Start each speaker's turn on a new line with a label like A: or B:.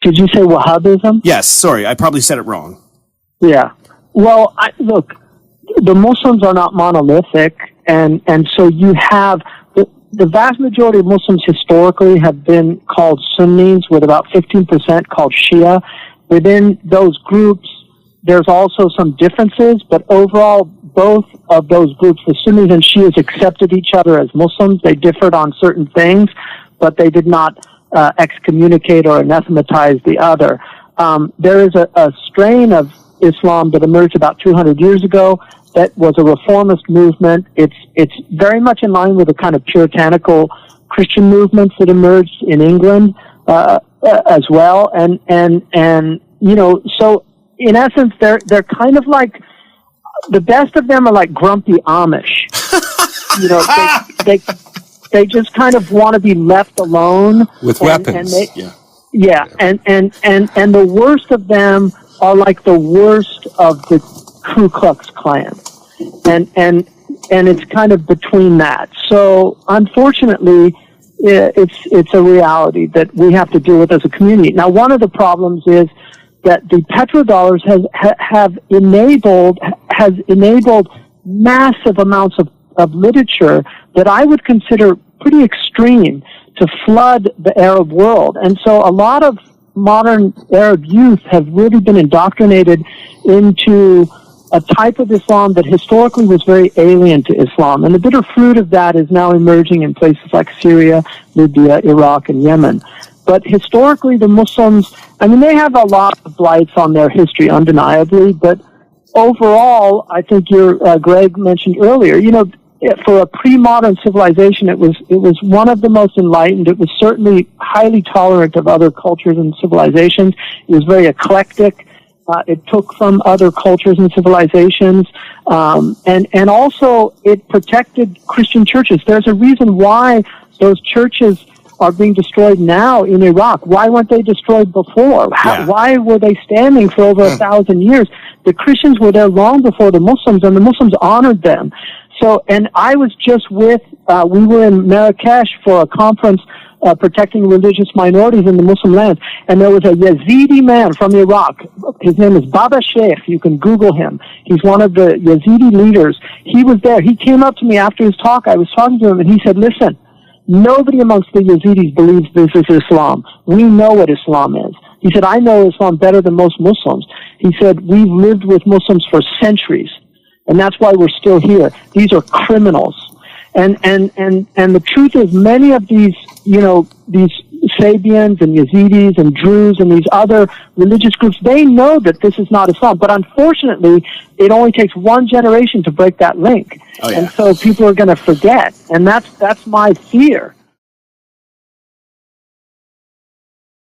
A: Did you say Wahhabism?
B: Yes, sorry, I probably said it wrong.
A: Yeah. Well, look, the Muslims are not monolithic, and so you have the vast majority of Muslims historically have been called Sunnis, with about 15% called Shia. Within those groups, there's also some differences, but overall, both of those groups, the Sunnis and Shias, accepted each other as Muslims. They differed on certain things, but they did not excommunicate or anathematize the other. There is a strain of Islam that emerged about 200 years ago that was a reformist movement. It's very much in line with the kind of puritanical Christian movements that emerged in England as well, and so in essence, they're kind of like, the best of them are like grumpy Amish. They just kind of want to be left alone
C: with weapons.
A: And the worst of them are like the worst of the Ku Klux Klan, and it's kind of between that. So unfortunately, it's a reality that we have to deal with as a community. Now, one of the problems is that the petrodollars has enabled massive amounts of literature that I would consider pretty extreme to flood the Arab world. And so a lot of modern Arab youth have really been indoctrinated into a type of Islam that historically was very alien to Islam. And the bitter fruit of that is now emerging in places like Syria, Libya, Iraq, and Yemen. But historically, the Muslims, they have a lot of blights on their history, undeniably, but overall, I think Greg mentioned earlier, for a pre-modern civilization, it was one of the most enlightened. It was certainly highly tolerant of other cultures and civilizations. It was very eclectic. It took from other cultures and civilizations, and also it protected Christian churches. There's a reason why those churches are being destroyed now in Iraq. Why weren't they destroyed before? Why were they standing for over 1,000 years? The Christians were there long before the Muslims, and the Muslims honored them. So, and I was just we were in Marrakesh for a conference protecting religious minorities in the Muslim lands, and there was a Yazidi man from Iraq. His name is Baba Sheikh. You can Google him. He's one of the Yazidi leaders. He was there. He came up to me after his talk. I was talking to him, and he said, listen, nobody amongst the Yazidis believes this is Islam. We know what Islam is. He said, I know Islam better than most Muslims. He said, we've lived with Muslims for centuries, and that's why we're still here. These are criminals. And the truth is, many of these, these Sabians and Yazidis and Druze and these other religious groups, they know that this is not Islam. But unfortunately, it only takes one generation to break that link. Oh, yeah. And so people are going to forget. And that's my fear.